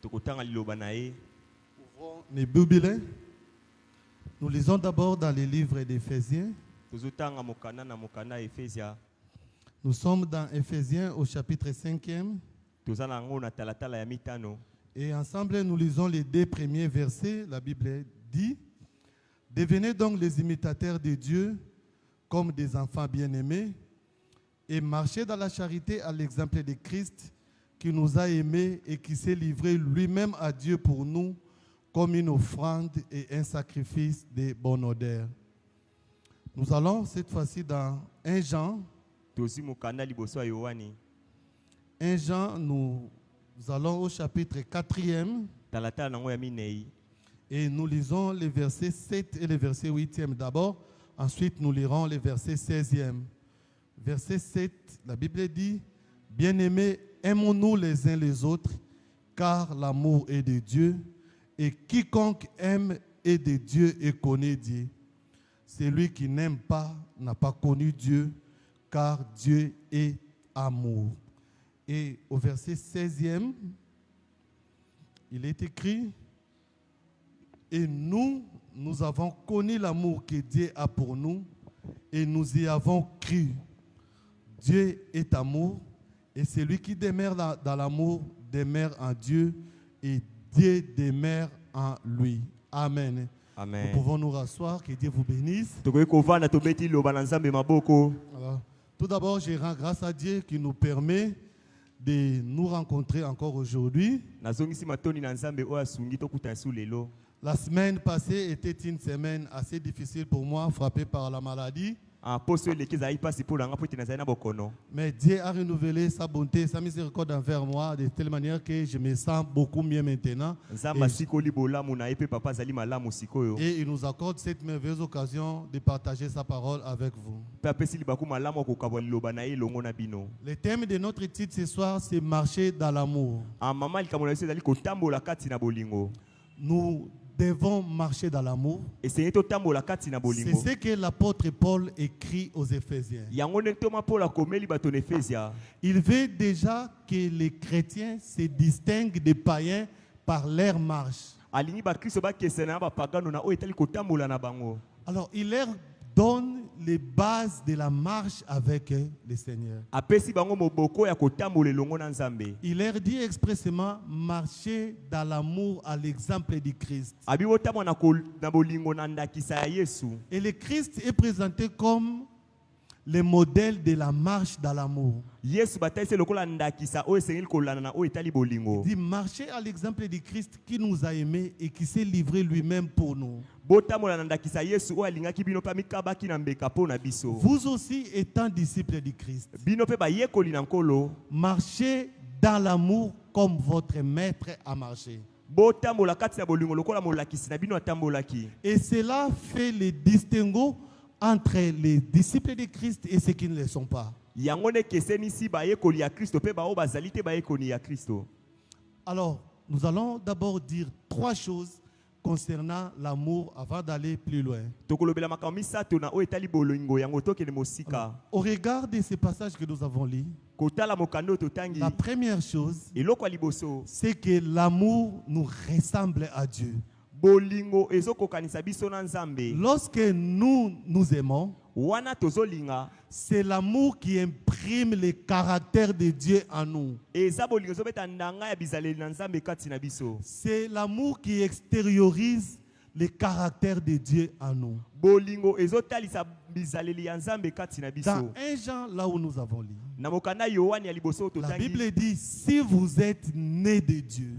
Ouvrons les Bibles. Nous lisons d'abord dans les livres d'Éphésiens. Nous sommes dans Éphésiens au chapitre 5e. Et ensemble, nous lisons les 2 premiers versets. La Bible dit: devenez donc les imitateurs de Dieu comme des enfants bien-aimés et marchez dans la charité à l'exemple de Christ qui nous a aimés et qui s'est livré lui-même à Dieu pour nous comme une offrande et un sacrifice de bonne odeur. Nous allons cette fois-ci dans 1 Jean. 1 Jean, nous allons au chapitre 4e. Et nous lisons les versets 7 et les versets 8e d'abord. Ensuite, nous lirons les versets 16e. Verset 7, la Bible dit: bien-aimés, aimons-nous les uns les autres, car l'amour est de Dieu, et quiconque aime est de Dieu et connaît Dieu. Celui qui n'aime pas n'a pas connu Dieu, car Dieu est amour. Et au verset 16e, il est écrit: et nous avons connu l'amour que Dieu a pour nous, et nous y avons cru. Dieu est amour, et celui qui demeure dans l'amour demeure en Dieu, et Dieu demeure en lui. Amen. Amen. Nous pouvons nous rasseoir, que Dieu vous bénisse. Alors, tout d'abord, je rends grâce à Dieu qui nous permet de nous rencontrer encore aujourd'hui. La semaine passée était une semaine assez difficile pour moi, frappée par la maladie. Mais Dieu a renouvelé sa bonté, sa miséricorde envers moi de telle manière que je me sens beaucoup mieux maintenant. Et il nous accorde cette merveilleuse occasion de partager sa parole avec vous. Le thème de notre titre ce soir, c'est marcher dans l'amour. Nous devons marcher dans l'amour. C'est ce que l'apôtre Paul écrit aux Éphésiens. Il veut déjà que les chrétiens se distinguent des païens par leur marche. Alors, il leur donne les bases de la marche avec le Seigneur. Il leur dit expressément: marcher dans l'amour à l'exemple du Christ. Et le Christ est présenté comme le modèle de la marche dans l'amour. Il dit marcher à l'exemple du Christ qui nous a aimés et qui s'est livré lui-même pour nous. Vous aussi étant disciples du Christ, marchez dans l'amour comme votre maître a marché. Et cela fait le distinguo entre les disciples de Christ et ceux qui ne le sont pas. Alors, nous allons d'abord dire 3 choses concernant l'amour avant d'aller plus loin. Alors, au regard de ces passages que nous avons lus, la première chose, c'est que l'amour nous ressemble à Dieu. Lorsque nous aimons, c'est l'amour qui imprime le caractère de Dieu en nous. C'est l'amour qui extériorise le caractère de Dieu en nous. Dans 1 Jean, là où nous avons lu, la Bible dit: si vous êtes nés de Dieu,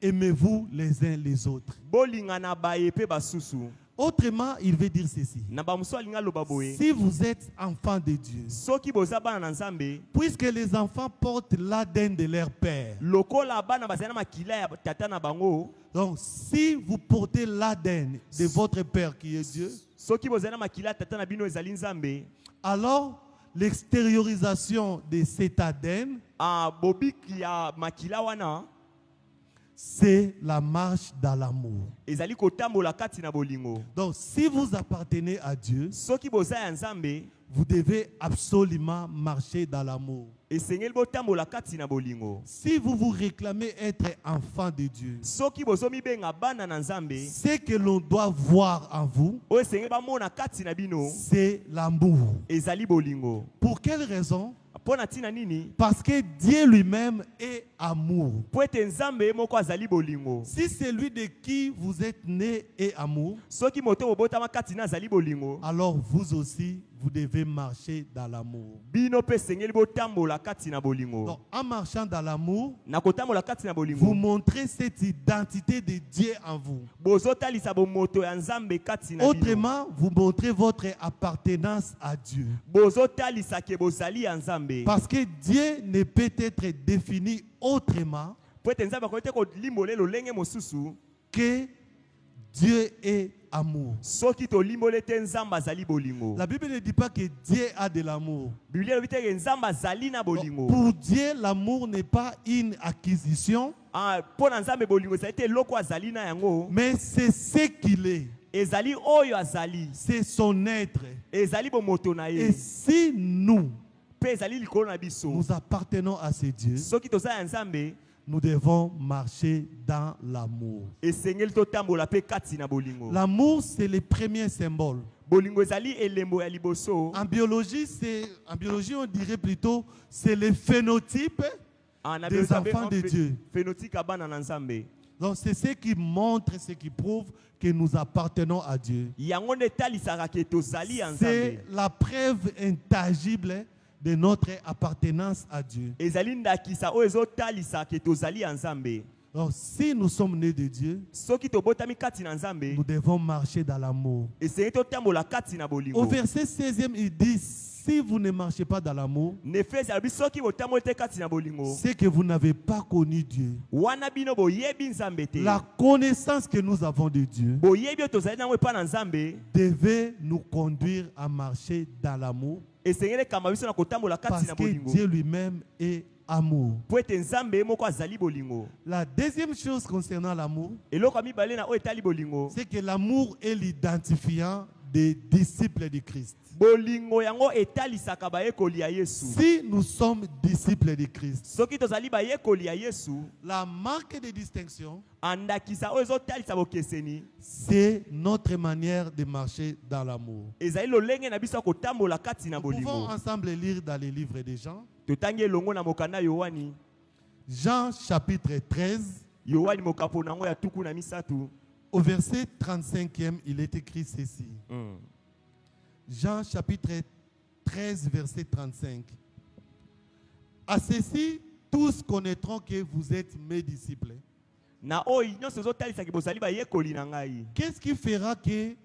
aimez-vous les uns les autres. Autrement, il veut dire ceci: si vous êtes enfants de Dieu, puisque les enfants portent l'ADN de leur père, donc si vous portez l'ADN de votre père qui est Dieu, alors l'extériorisation de cet ADN, c'est la marche dans l'amour. ezali kotambola kati na bolingo. Donc, si vous appartenez à Dieu, Soki boza ya Nzambe, vous devez absolument marcher dans l'amour. esengeli botambola kati na bolingo. Si vous vous réclamez être enfant de Dieu, Soki bozomi benga bana na Nzambe, ce que l'on doit voir en vous, o esengeli bamona kati na bino, c'est l'amour. ezali bolingo. Pour quelle raison? Pona tina nini? Parce que Dieu lui-même est amour. Po ete Nzambe moko azali bolingo. Si celui de qui vous êtes né est amour, Soki moto bobotama kati na azali bolingo, alors vous aussi, vous devez marcher dans l'amour. bino pe esengeli botambola kati na bolingo. Donc, en marchant dans l'amour, Na kotambola kati na vous bolingo, montrez cette identité de Dieu en vous. bozotalisa bomoto ya Nzambe kati na bino. Autrement, vous montrez votre appartenance à Dieu. Bozotalisa ke bozali ya Nzambe. Parce que Dieu ne peut être défini autrement Po ete Nzambe akoki te kolimbole lolenge mosusu, que Dieu est amour. soki tolimbole te Nzambe azali bolingo. La Bible ne dit pas que Dieu a de l'amour. Biblia elobi te ke Nzambe azali na bolingo. Pour Dieu, l'amour n'est pas une acquisition, Mpo na Nzambe bolingo ezali te eloko azali na yango, mais c'est ce qu'il est. ezali oyo azali, C'est son être. ezali bomoto na Et ye, si nous, mpe ezali likolo na biso. nous appartenons à ce Dieu, Soki toza ya Nzambe, nous devons marcher dans l'amour. esengeli totambola mpe kati na bolingo. L'amour, c'est le premier symbole. Bolingo ezali elembo ya liboso. En biologie, on dirait plutôt, c'est le phénotype Na des biologie, enfants de Dieu. phénotype ya bana na Nzambe. Donc, c'est ce qui montre, ce qui prouve que nous appartenons à Dieu. Yango nde etalisaka ke tozali ya C'est Nzambe. la preuve intangible de notre appartenance à Dieu. Ezali ndakisa oyo ezotalisa ke tozali ya Nzambe. Donc, si nous sommes nés de Dieu, Soki tobotami kati na Nzambe, nous devons marcher dans l'amour. esengeli totambola kati na Au bolingo. verset 16e, il dit, si vous ne marchez pas dans l'amour, Nefesi alobi soki botambola te kati na bolingo, c'est que vous n'avez pas connu Dieu. wana bino boyebi Nzambe te. La connaissance que nous avons de Dieu Boyebi oyo tozali nango epa na Nzambe, devait nous conduire à marcher dans l'amour, esengeli ekamba biso na kotambola kati parce na que bolingo. Dieu lui-même est amour. Po ete Nzambe moko azali bolingo. La deuxième chose concernant l'amour, Eloko ya mibale na oyo etali bolingo, c'est que l'amour est l'identifiant des disciples de Christ. bolingo yango etalisaka bayekoli ya Yesu. Si nous sommes disciples de Christ, Soki tozali bayekoli ya Yesu, la marque de distinction, andakisa oyo ezotalisa bokeseni, c'est notre manière de marcher dans l'amour. ezali lolenge na biso ya kotambola kati na Nous pouvons bolingo. ensemble lire dans les livres de Jean. Totangi elongo na mokanda Yohani. Jean chapitre 13, Yohani mokapo nango ya tuku na misatu. au verset 35e, il est écrit ceci. Jean chapitre 13, verset 35. À ceci, tous connaîtront que vous êtes mes disciples. Na oyo nyonso ezotalisaki bozali bayekoli na ngai. Qu'est-ce qui fera que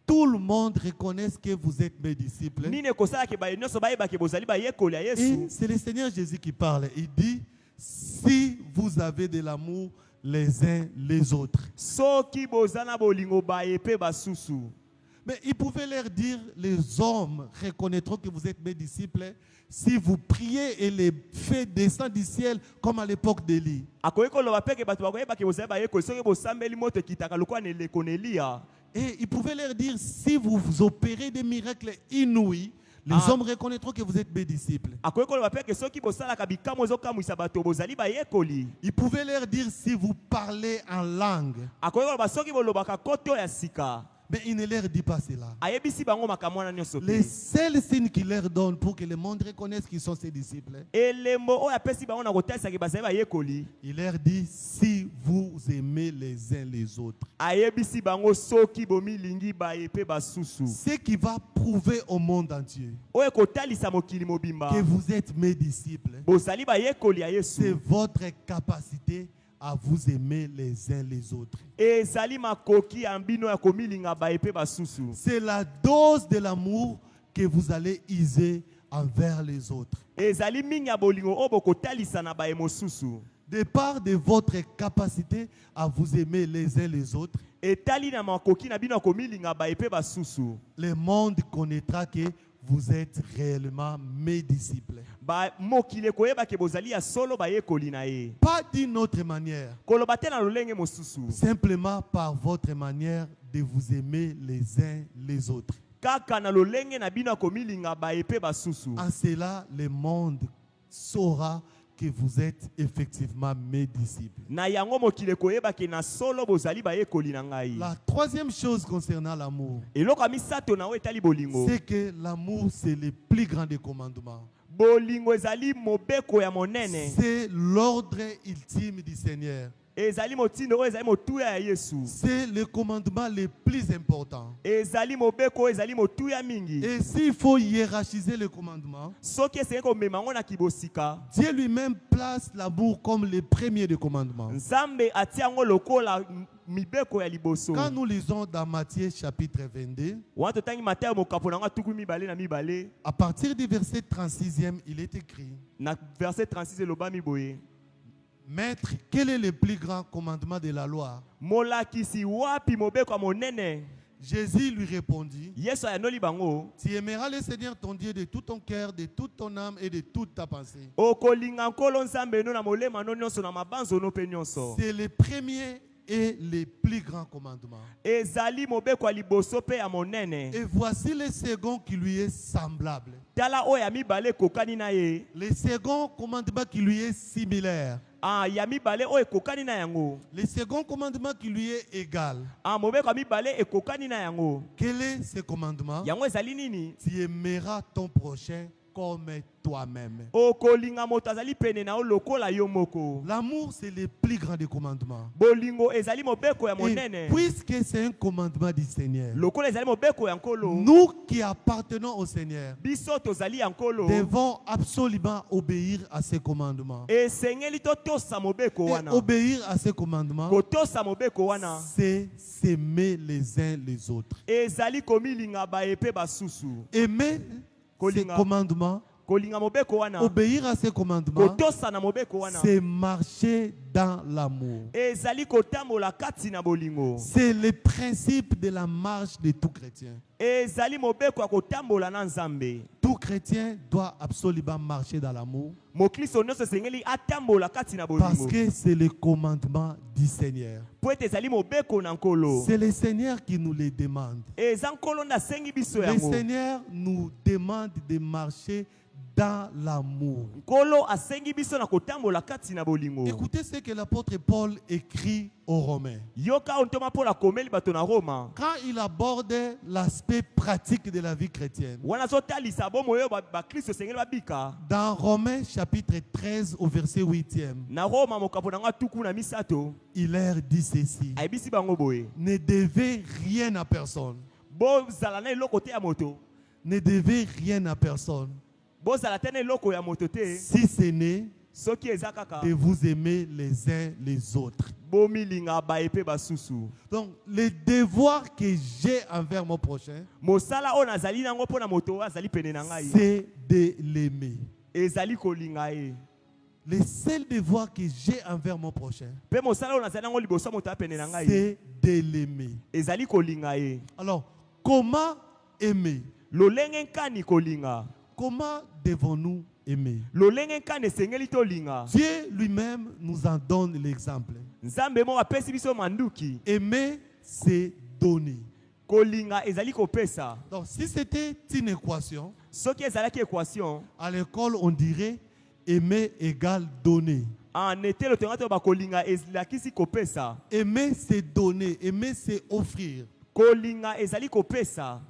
tout le monde reconnaisse que vous êtes mes disciples? Nini ekosalaki baye nyonso bayebaki bozali bayekoli ya Et Yesu. c'est le Seigneur Jésus qui parle. Il dit, si vous avez de l'amour les uns les autres. Soki bozana bolingo baye pe basusu. Mais il pouvait leur dire, les hommes reconnaîtront que vous êtes mes disciples si vous priez et les feux descendent du ciel comme à l'époque d'Élie. Akoki koloba peke bato bakoyebaki bozali bayekoli soki bosambeli moto ekitaka lokola na eleko na Eliya. Et il pouvait leur dire, si vous opérez des miracles inouïs, les hommes reconnaîtront que vous êtes mes disciples. Akoki koloba peke soki bosalaka bikamwa ezokamwisa bato bozali bayekoli. Il pouvait leur dire, si vous parlez en langue. Akoki koloba soki bolobaka koto ya sika. Mais il ne leur dit pas cela. Ayebisi bango makamwa na nyonso Les pe. seuls signes qu'il leur donne pour que le monde reconnaisse qu'ils sont ses disciples, Elembo oyo apesi bango na kotalisaki bazali bayekoli. il leur dit, si vous aimez les uns les autres. Ayebisi bango soki bomilingi baye pe basusu. Ce qui va prouver au monde entier Oyo kotalisa mokili mobimba. que vous êtes mes disciples, Bozali bayekoli ya c'est Yesu. votre capacité à vous aimer les uns les autres. Ezali makoki ya mbino ya komilinga baye pe basusu. C'est la dose de l'amour que vous allez user envers les autres. Ezali mingi ya bolingo oyo bokotalisa na baye mosusu. De part de votre capacité à vous aimer les uns les autres, Etali na makoki na bino ya komilinga baye pe basusu. le monde connaîtra que vous êtes réellement mes disciples. Ba mokili koyeba ke bozali ya solo bayekoli na ye. Pas d'une autre manière, koloba te na lolenge mosusu simplement par votre manière de vous aimer les uns les autres. kaka na lolenge na bino komilinga baye pe basusu. En cela, le monde saura que vous êtes effectivement mes disciples. Na yango mokile koyeba ke na solo bozali bayekoli na ngai. La troisième chose concernant l'amour, Eloko misato na etali bolingo. c'est que l'amour, c'est le plus grand des commandements. Bolingo ezali mobeko ya monene. C'est l'ordre ultime du Seigneur. Ezali motindo oyo ezali motuya ya Yesu. C'est le commandement le plus important. Ezali mobeko oyo ezali motuya mingi. Et s'il faut hiérarchiser le commandement, Soki esenge komema ngo na kibosika, Dieu lui-même place l'amour comme le premier des commandements. Nzambe atia ngo lokola mibeko ya liboso. Quand nous lisons dans Matthieu chapitre 22, Wana totangi Mateo mokapo na ngo tuku mibale na mibale. à partir du verset 36e, il est écrit: Na verset 36 eloba miboye. Maître, quel est le plus grand commandement de la loi? Molakisi wapi mobeko ya monene? Jésus lui répondit: Yesu ayanoli bango. Tu aimeras le Seigneur ton Dieu de tout ton cœur, de toute ton âme et de toute ta pensée. Okolinga nkolo Nzambe no na molema no nyonso na mabanzo no pe nyonso. C'est le premier et le plus grand commandement. Ezali mobeko ya liboso pe ya monene. Et voici le second qui lui est semblable. Tala oyo ya mibale kokani na ye. Le second commandement qui lui est similaire. Ah, ya mibale oyo ekokani na yango. Le second commandement qui lui est égal. Ah, mobeko ya mibale ekokani na yango. Quel est ce commandement? Yango ezali nini? Tu aimeras ton prochain comme toi-même. Okolinga moto azali pene na yo lokola yo moko. L'amour, c'est le plus grand des commandements. Bolingo ezali mobeko ya Et monene. puisque c'est un commandement du Seigneur, Lokola ezali mobeko ya nkolo. nous qui appartenons au Seigneur Biso tozali ya nkolo. devons absolument obéir à ces commandements. Esengeli totosa mobeko Et wana. obéir à ces commandements, Kotosa mobeko wana. c'est s'aimer les uns les autres. Ezali komilinga baye pe basusu. Aimer ces Kolinga. commandements, Kolinga mobeko wana. obéir à ces commandements, Kotosa na mobeko wana. c'est marcher dans l'amour. Ezali kotambola kati na bolingo. C'est le principe de la marche de tout chrétien. Ezali mobeko ya kotambola na Nzambe. Tout chrétien doit absolument marcher dans l'amour Mokristo nyonso esengeli atambola kati na parce bolingo. que c'est le commandement du Seigneur. Po ete ezali mobeko na nkolo. C'est le Seigneur qui nous le demande. Eza nkolo nde asengi biso Le yango. Seigneur nous demande de marcher dans l'amour. Nkolo asengi biso na kotambola kati na bolingo. Écoutez ce que l'apôtre Paul écrit aux Romains. Yoka ontoma pola komeli bato na Roma. Quand il aborde l'aspect pratique de la vie chrétienne, Wana zotalisa bomo yo ba Kristo esengeli babika. dans Romains chapitre 13 au verset 8e, Na Roma mokapo na nga tuku na misato. il leur dit ceci: Ayebisi bango boye. ne devez rien à personne. Bozala na eloko te ya moto. Ne devez rien à personne, Bozala te na eloko ya moto te. si ce n'est Soki eza kaka. de vous aimer les uns les autres. Bomilinga baye pe basusu. Donc, le devoir que j'ai envers mon prochain, Mosala o nazali nango pona moto azali pene na ngai. c'est de l'aimer. Ezali kolinga ye. Le seul devoir que j'ai envers mon prochain, Pe mosala o nazali nango liboso moto apene na ngai. c'est de l'aimer. Ezali kolinga ye. Alors, comment aimer? Lolenge nkani kolinga. Comment devons-nous aimer? Lolenge nkani esengeli tolinga. Dieu lui-même nous en donne l'exemple. Nzambe mo apesi biso manduki. Aimer, c'est donner. Kolinga ezali kopesa. Donc, si c'était une équation, Soki ezalaki équation, à l'école, on dirait aimer égale donner. en été le tengato ba kolinga ezalakisi kopesa. Aimer, c'est donner. Aimer, c'est offrir. Kolinga ezali kopesa.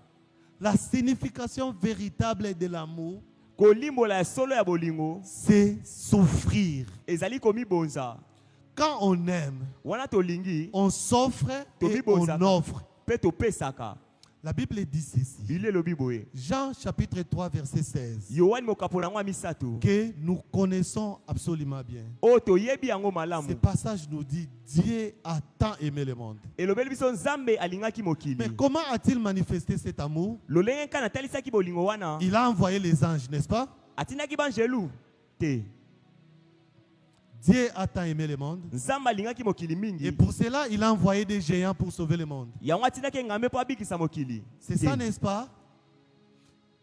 La signification véritable de l'amour, Kolimbola ya solo ya bolingo c'est souffrir. ezali komibonza. Quand on aime, Wana tolingi on s'offre et Tobi on bozaka. offre. pe topesaka. La Bible dit ceci. Bile lobi boye. Jean chapitre 3 verset 16. Yohani mokapo na ngwa misato. Que nous connaissons absolument bien. O toyebi yango Ce malamu. passage nous dit Dieu a tant aimé le monde. Elobeli biso Nzambe alingaki Mais mokili. comment a-t-il manifesté cet amour? Lolenge kana talisaki bolingo wana. Il a envoyé les anges, n'est-ce pas? Atindaki banjelu te. Dieu a tant aimé le monde. Nzambe alingaki mokili Et mingi. pour cela, il a envoyé des géants pour sauver le monde. Yango atindaki ngambe po abikisa mokili. C'est ça, n'est-ce pas?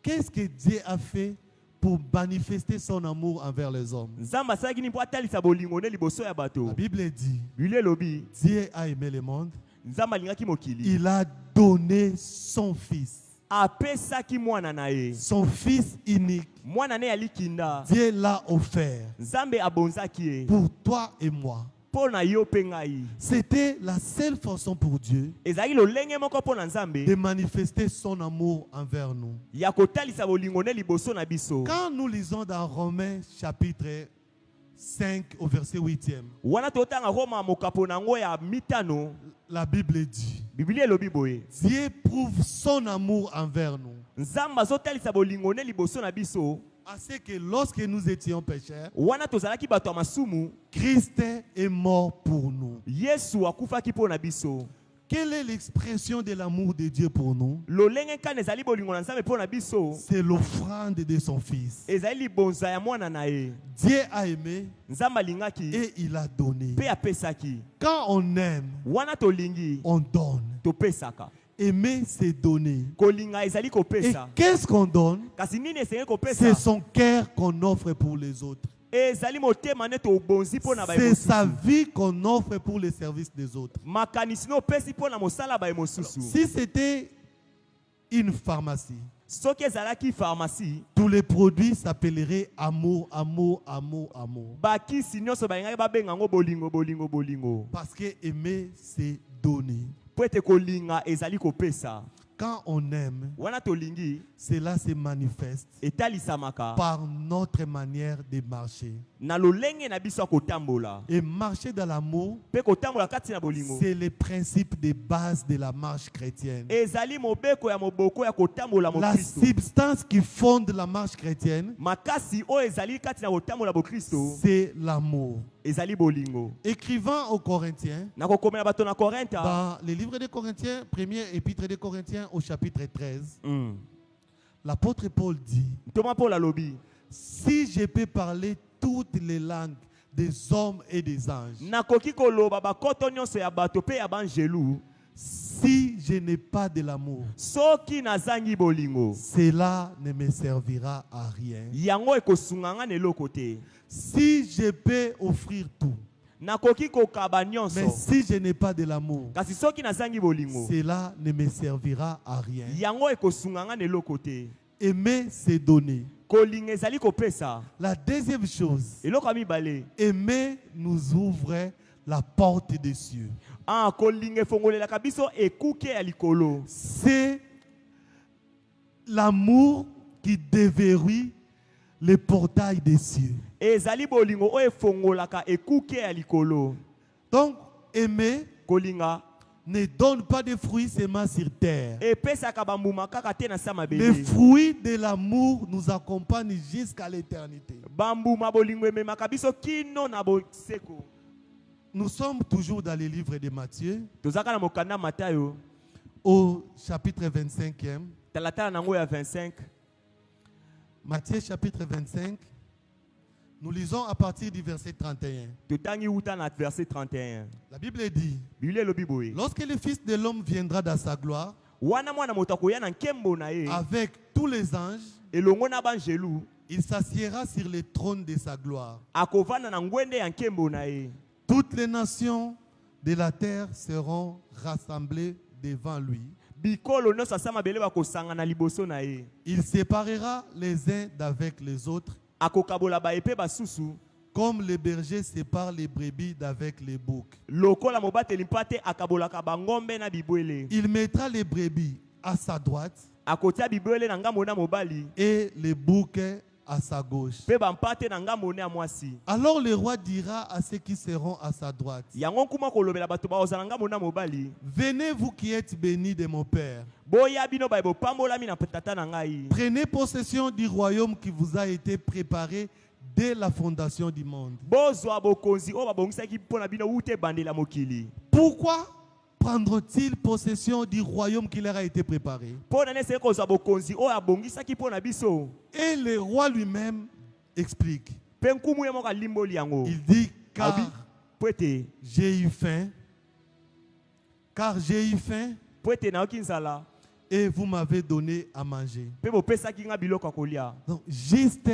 Qu'est-ce que Dieu a fait pour manifester son amour envers les hommes. Nzambe asalaki nini mpo atalisa bolingo ne liboso ya bato. La Bible dit, Biblia elobi Dieu a aimé le monde, Nzambe alingaki mokili. il a donné son fils, Apesaki mwana na ye. son fils unique. Mwana ne ya likinda. Dieu l'a offert Nzambe abonzaki ye. pour toi et moi. Mpo na yo mpe ngai. C'était la seule façon pour Dieu Ezali lolenge moko mpo na Nzambe de manifester son amour envers nous. ya kotalisa bolingo ne liboso na biso. Quand nous lisons dans Romains chapitre 5 au verset 8e, Wana totanga Roma mokapo nango ya mitano. la Bible dit, Biblia elobi boye. Dieu prouve son amour envers nous, Nzambe azotalisa bolingo ne liboso na biso. à ce que lorsque nous étions pécheurs, Wana tozalaki bato ya masumu. Christ est mort pour nous. Yesu akufaki mpo na biso. Quelle est l'expression de l'amour de Dieu pour nous? Lolenge kane ezali bolingo na Nzambe mpo na biso. C'est l'offrande de son fils. Ezali libonza ya mwana na ye. Dieu a aimé Nzambe alingaki et il a donné. mpe apesaki. Quand on aime, Wana tolingi on donne. topesaka. Aimer, c'est donner. Kolinga ezali Et kopesa. qu'est-ce qu'on donne? Kasi nini esengi C'est kopesa? son cœur qu'on offre pour les autres. Ezali motema ne tobonzi mpo na baye C'est sa mosusu. vie qu'on offre pour le service des autres. Makanisi no opesi mpo na mosala baye mosusu. Si c'était une pharmacie, Soki ezalaki pharmacie, tous les produits s'appelleraient amour, amour, amour, amour. bakisi nyonso bayingaki babenga yango bolingo bolingo bolingo. Parce que aimer, c'est donner. Po ete kolinga ezali kopesa. Quand on aime, Wana tolingi cela se manifeste etalisamaka par notre manière de marcher. na lolenge na biso ya kotambola. Et marcher dans l'amour, Pe kotambola kati na bolingo. c'est le principe de base de la marche chrétienne. Ezali mobeko ya moboko ya kotambola mo La Kristo. substance qui fonde la marche chrétienne, Makasi o ezali kati na kotambola bo Kristo. c'est l'amour. Ezali bolingo. Écrivant aux Corinthiens, Na kokomela bato na Korintha. dans le livre des Corinthiens, premier épître des Corinthiens au chapitre 13, l'apôtre Paul dit, Thomas Paul alobi. si je peux parler toutes les langues des hommes et des anges, Nakoki koloba bakoto nyonso ya bato pe ya banjelu. si je n'ai pas de l'amour, Soki nazangi bolingo. cela ne me servira à rien. Yango ekosunganga na eloko te. Si je peux offrir tout, Nakoki kokaba mais nyonso. si je n'ai pas de l'amour, Kasi soki nazangi bolingo. cela ne me servira à rien. Yango ekosunganga na eloko te. Aimer, c'est donner. Kolinga ezali kopesa. La deuxième chose, Eloko ya mibale. aimer nous ouvre la porte des cieux. Ah, kolinga efongolelaka biso ekuke ya likolo. C'est l'amour qui déverrouille les portails des cieux. Ezali bolingo o efongolaka ekuke ya likolo. Donc, aimer Kolinga ne donne pas de fruits seulement sur terre. epesaka bambuma kaka te na sa Les mabele. fruits de l'amour nous accompagnent jusqu'à l'éternité. Bambuma bolingo ememaka biso kino na boseko. Nous sommes toujours dans les livres de Matthieu, Tozaka na mokanda Matayo. au chapitre 25e. Talatala nango ya 25. Matthieu chapitre 25. Nous lisons à partir du verset 31. Totangi uta na verset 31. La Bible dit, Biblia elobi boye. lorsque le Fils de l'homme viendra dans sa gloire, Wana mwana moto akoya na nkembo na ye. avec tous les anges, Elongo na banjelu. il s'assiera sur le trône de sa gloire. Akovanda na ngwende ya nkembo na ye. Toutes les nations de la terre seront rassemblées devant lui. Bikolo nyonso asa mabele bakosanga na liboso na ye. Il séparera les uns d'avec les autres, Akokabola baepe basusu. comme le berger sépare les brebis d'avec les boucs. Lokola mobateli mpate akabolaka bangombe na bibwele. Il mettra les brebis à sa droite Akotia bibwele na ngambo na mobali. et les boucs à sa gauche. Pe bampate na ngambo na mwasi. Alors le roi dira à ceux qui seront à sa droite, Yango kuma kolobela bato baoza na ngambo na mobali. venez vous qui êtes bénis de mon Père. Boya bino ba bopambola mina tata na ngai. Prenez possession du royaume qui vous a été préparé dès la fondation du monde. Bozwa bokonzi o babongisaki mpona bino ute bandela mokili. Pourquoi prendront-ils possession du royaume qui leur a été préparé? Pona nese kozwa bokonzi o abongisaki mpona biso. Et le roi lui-même explique. Pe nkumu ye moko alimboli yango. Il dit, car Pwete. j'ai eu faim, car j'ai eu faim Pwete na okinzala. et vous m'avez donné à manger. Pe bopesaki nga biloko ya kolia. Donc, juste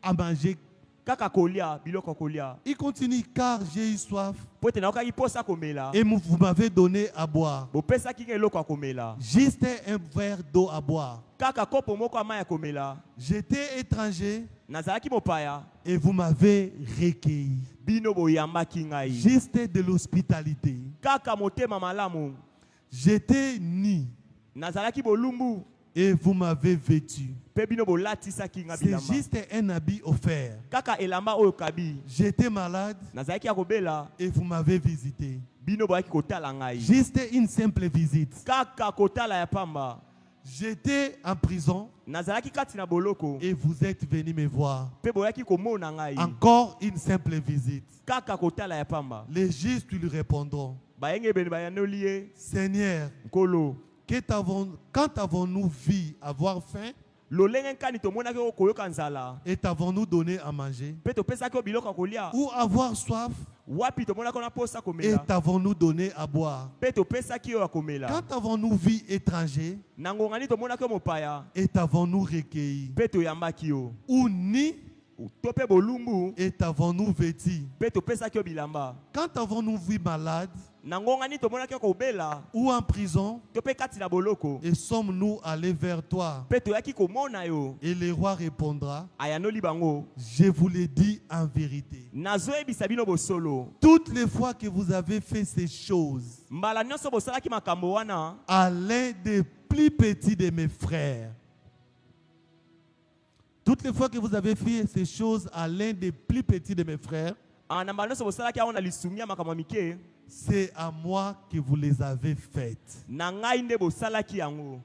à manger. Kaka kolia, biloko ya kolia. Il continue, car j'ai eu soif Po ete naokaki posa komela. et vous m'avez donné à boire. Bopesaki nga eloko ya komela. Juste un verre d'eau à boire. Kaka kopo moko ya mai ya komela. J'étais étranger Nazalaki mopaya. et vous m'avez recueilli. Bino boyambaki ngai. Juste de l'hospitalité. Kaka motema malamu. J'étais nu Nazalaki bolumbu. et vous m'avez vêtu. Pe bino bolatisaki nga C'est bilamba. juste un habit offert. Kaka elamba oyo kabi. J'étais malade Nazalaki ya kobela. et vous m'avez visité. Bino boyaki kotala ngai. Juste une simple visite. Kaka kotala ya pamba. J'étais en prison Nazalaki kati na boloko. et vous êtes venu me voir. Pe boyaki komona ngai. Encore une simple visite. Kaka kotala ya pamba. Les justes lui répondront, Bayenge bene bayanoli ye. Seigneur, Nkolo. quand avons-nous vu avoir faim Lolenge nkani tomonaki koyoka nzala. et t'avons-nous donné à manger? Pe topesaki yo biloko ya kolia. Ou avoir soif Wapi tomonaki na posa et komela. t'avons-nous donné à boire? Pe topesaki yo ya komela. Quand avons-nous vu étranger Nangongani tomonaki yo mopaya. et t'avons-nous recueilli? Pe toyambaki yo. Ou ni To pe bolumbu. et t'avons-nous vêti? Pe topesaki yo bilamba. Quand avons-nous vu malade Nangongani tomonaki yo kobela. ou en prison To pe kati na boloko. et sommes-nous allés vers toi? Pe toyaki komona yo. Et le roi répondra, Ayanoli bango. je vous l'ai dit en vérité. Nazoyebisa bino bosolo. Toutes les fois que vous avez fait ces choses Mbala nyonso bosalaki makambo wana. à l'un des plus petits de mes frères, toutes les fois que vous avez fait ces choses à l'un des plus petits de mes frères, Na mbala nyonso bosalaki aona lisungi ya makambo mike. c'est à moi que vous les avez faites. Na ngai nde bosalaki yango.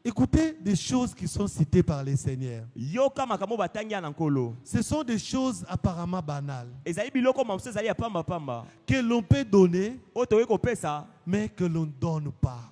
Écoutez des choses qui sont citées par les seigneurs. Yoka makambo batangi ya na nkolo. Ce sont des choses apparemment banales Ezali biloko mamusu ezali ya pamba pamba. que l'on peut donner, Oyo toyei kopesa. mais que l'on ne donne pas.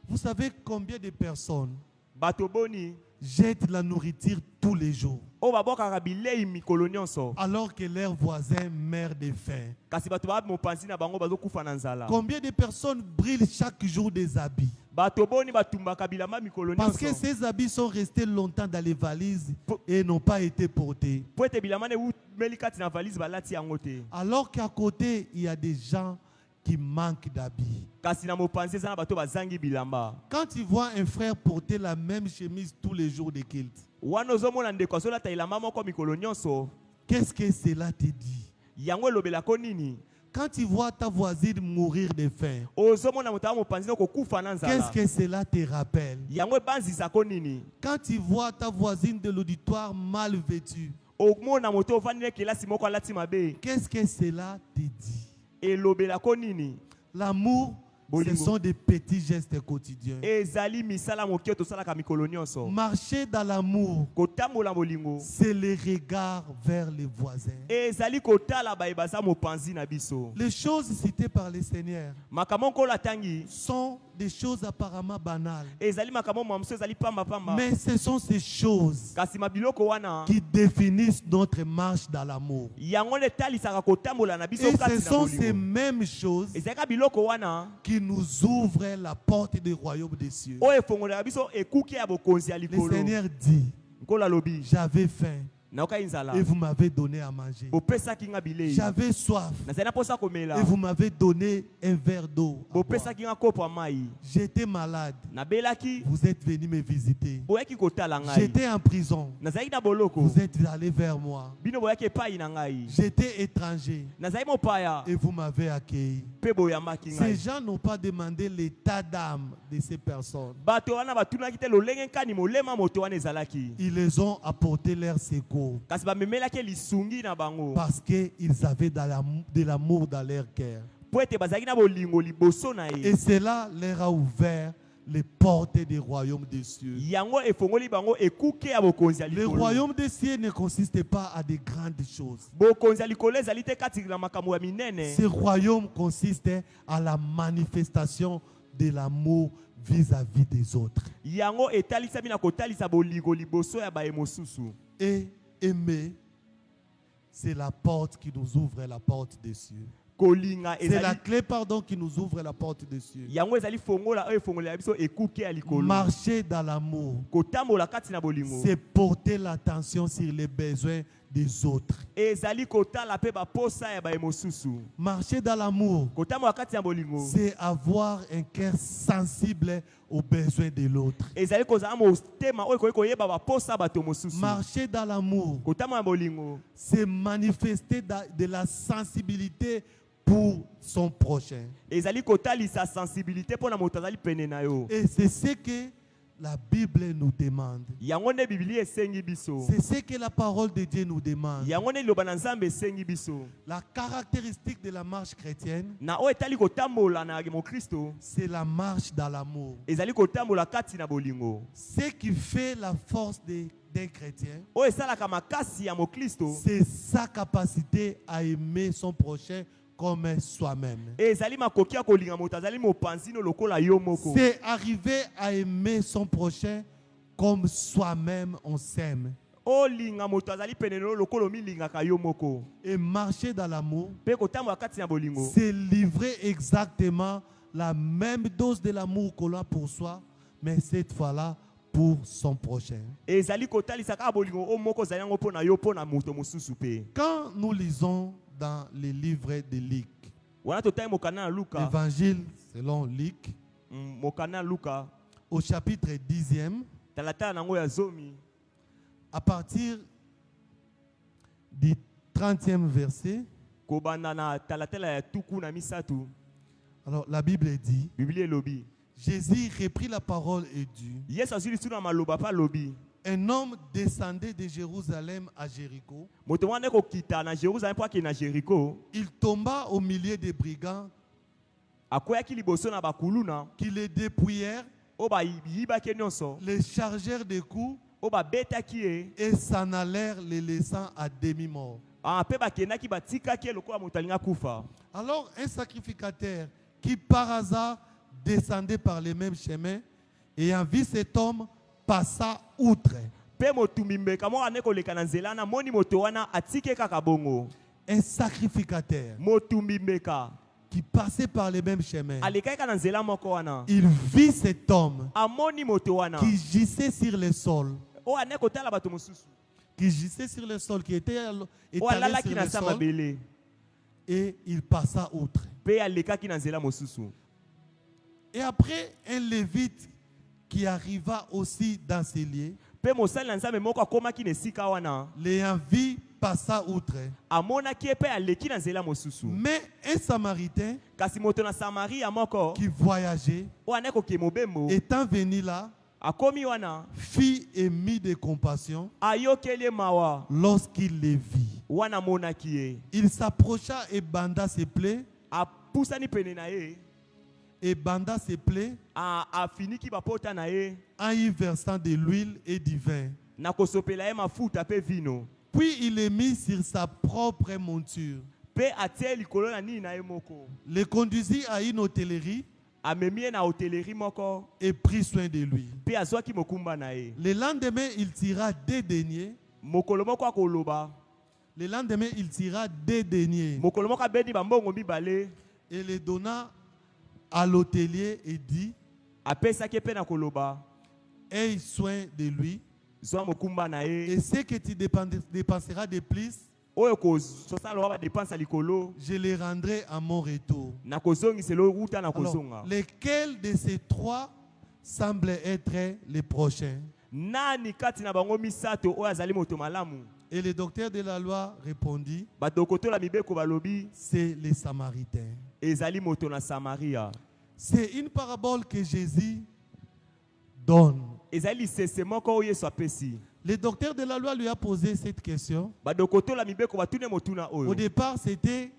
Vous savez combien de personnes Bato boni. jettent la nourriture tous les jours Oyo babwakaka bilei mikolo nyonso. alors que leurs voisins meurent de faim? Kasi bato ba mopanzi na bango bazokufa na nzala. Combien de personnes brûlent chaque jour des habits Bato boni batumbaka bilamba mikolo parce que nyonso. ces habits sont restés longtemps dans les valises et n'ont pas été portés. Po ete bilamba ne umeli kati na valise balati yango te. Alors qu'à côté, il y a des gens qui manquent d'habits. Kasi na mopanzi eza na bato bazangi bilamba. Quand tu vois un frère porter la même chemise tous les jours de culte, Wana ozomona ndeko azolata elamba moko mikolo nyonso. qu'est-ce que cela te dit? Yango elobelako nini? Quand tu vois ta voisine mourir de faim, Ozomona moto ya mopanzi no kokufa na qu'est-ce nzala. que cela te rappelle? Yango ebanzisako nini? Quand tu vois ta voisine de l'auditoire mal vêtue, Omona moto ovandi na kelasi moko alati mabe. qu'est-ce que cela te dit? Elobelako nini? L'amour, ce Bolingo. sont des petits gestes quotidiens. Ezali misala moke tosalaka mikolo nyonso. Marcher dans l'amour, Kotambola bolingo. c'est le regard vers les voisins. Ezali kotala bayebaza mopanzi na biso. Les choses citées par les seigneurs Makambo kola tangi. sont des choses apparemment banales. Ezali makambo mamuso ezali pamba pamba. Mais ce sont ces choses Kasi mabiloko wana. qui définissent notre marche dans l'amour. Yango le talisaka kotambola na biso Et kati ce na sont ces bolingo. mêmes choses Ezaka biloko wana. qui nous ouvrent la porte du royaume des cieux. Oyo efongolaka biso ekuke ya bokonzi ya Le likolo. Seigneur dit, Nkola lobi. j'avais faim Naoka inzala. et vous m'avez donné à manger. Bopesaki nga bilei. J'avais soif Nazali na posa komela. et vous m'avez donné un verre d'eau. à boire. Bopesaki nga kopo ya mai. J'étais malade. Nabelaki. Vous êtes venu me visiter. Boyaki kotala ngai. J'étais en prison. Nazali na boloko. Vous êtes allé vers moi. Bino boyaki epai na ngai. J'étais étranger Nazali mopaya. et vous m'avez accueilli. Pe boyambaki Ces ngai. gens n'ont pas demandé l'état d'âme de ces personnes. Bato wana batunaki te lolenge nkani molema moto wana ezalaki. Ils les ont apporté leur secours Kasi bamemelaki lisungi na bango. parce qu'ils avaient de l'amour dans leur cœur. Po ete bazalaki na bolingo liboso na Et ye. cela leur a ouvert les portes du royaume des cieux. Yango efongoli bango ekuke ya bokonzi ya Le likolo. royaume des cieux ne consiste pas à de grandes choses. Bokonzi ya likolo ezali te kati na makambo ya minene. Ce royaume consiste à la manifestation de l'amour vis-à-vis des autres. Yango etalisami na kotalisa bolingo liboso ya baye mosusu. Et aimer, c'est la porte qui nous ouvre la porte des cieux. kolinga C'est la ezali clé, pardon, qui nous ouvre la porte des cieux. yango ezali fongola oyo fongola biso ekuke ya likolo Marcher dans l'amour, kotambola kati na bolingo c'est porter l'attention sur les besoins des autres. ezali kotala pe baposa ya baemosusu Marcher dans l'amour, kotambola kati na bolingo c'est avoir un cœur sensible aux besoins de l'autre. ezali kozala motema oyo koki koyeba baposa bato mosusu Marcher dans l'amour, kotambola bolingo c'est manifester de la sensibilité pour son prochain. ezali kotalisa sensibilité mpona moto azali pene na yo Et c'est ce que la Bible nous demande. yango nde biblia esengi biso C'est ce que la parole de Dieu nous demande. yango nde liloba na nzambe esengi biso La caractéristique de la marche chrétienne, na oyo etali kotambola na mokristo c'est la marche dans l'amour. ezali kotambola kati na bolingo Ce qui fait la force d'un chrétien, oyo esalaka makasi ya mokristo c'est sa capacité à aimer son prochain comme soi-même. ezali makoki ya kolinga moto azali mopanzi no lokola yo moko C'est arriver à aimer son prochain comme soi-même on s'aime. olinga moto azali pene no lokola omilingaka yo moko Et marcher dans l'amour, mpe kotambola kati na bolingo c'est livrer exactement la même dose de l'amour qu'on a pour soi, mais cette fois-là pour son prochain. ezali kotalisa kaka bolingo oyo moko ozali yango mpo na yo mpo na moto mosusu mpe Quand nous lisons dans les livres de Luc, wana totali mokanda na luka Évangile selon Luc, mokanda na luka au chapitre 10e, talatala nango ya zomi à partir du 30e verset, kobanda na talatala ya tuku na misatu alors la Bible dit, biblia elobi Jésus reprit la parole et dit, yesu azwi lisu na maloba mpe alobi un homme descendait de Jérusalem à Jéricho. moto wana ekokita na jérusalem mpo akende na jeriko Il tomba au milieu des brigands akweyaki liboso na bakuluna qui le dépouillèrent, oyo bayibaki nyonso les chargèrent de coups oyo babetaki ye et s'en allèrent, les laissant à demi-mort. mpe bakendaki batikaki ye lokola moto alingi akufa Alors un sacrificateur qui par hasard descendait par les mêmes chemins, ayant vu cet homme, passa outre. mpe motumbi mbeka moko ane koleka na nzela wana moni moto wana atike kaka bongo Un sacrificateur motumbi mbeka qui passait par les mêmes chemins, alekaki kaka na nzela moko wana il vit cet homme amoni moto wana qui gisait sur le sol, oyo ane kotala bato mosusu qui gisait sur le sol, qui était oyo étalé alalaki sur na le se ya sol, mabele et il passa outre. mpe alekaki na nzela mosusu Et après, un lévite qui arriva aussi dans ces lieux, mpe mosali na nzambe moko akomaki na esika wana l'ayant vu, passa outre. amonaki ye mpe aleki na nzela mosusu Mais un samaritain kasi moto na samaria moko qui voyageait, oyo ane koke mobembo étant venu là, akomi wana fit émis de compassion ayokeli ye mawa lorsqu'il les vit. wana amonaki ye Il s'approcha et banda ses plaies, apusani pene na ye et banda ses plaies afiniki bapota na ye en y versant de l'huile et du vin. na kosopela ye mafuta mpe vino Puis il les mit sur sa propre monture, mpe atie likolo na nini na ye moko le conduisit à une hôtellerie amemi ye na hoteleri moko et prit soin de lui. mpe azwaki mokumba na ye Le lendemain, il tira des deniers. mokolo moko akoloba Le lendemain, il tira des deniers mokolo moko abeni bambongo mibale et les donna à l'hôtelier et dit, apesaki mpe na koloba aie soin de lui, zwa mokumba na ye et ce que tu dépenseras de plus, oyo kosala loba badepanse ya likolo je les rendrai à mon retour. na kozongisela oyo wuta na Alors, kozonga lesquels de ces trois semblent être les prochains? nani kati na bango misato oyo azali moto malamu Et le docteur de la loi répondit, badokotola mibeko balobi c'est les Samaritains. ezali moto na samaria C'est une parabole que Jésus donne. ezali lisese moko oyo yesu apesi Le docteur de la loi lui a posé cette question. badokotola mibeko batune motuna Au oyo départ, c'était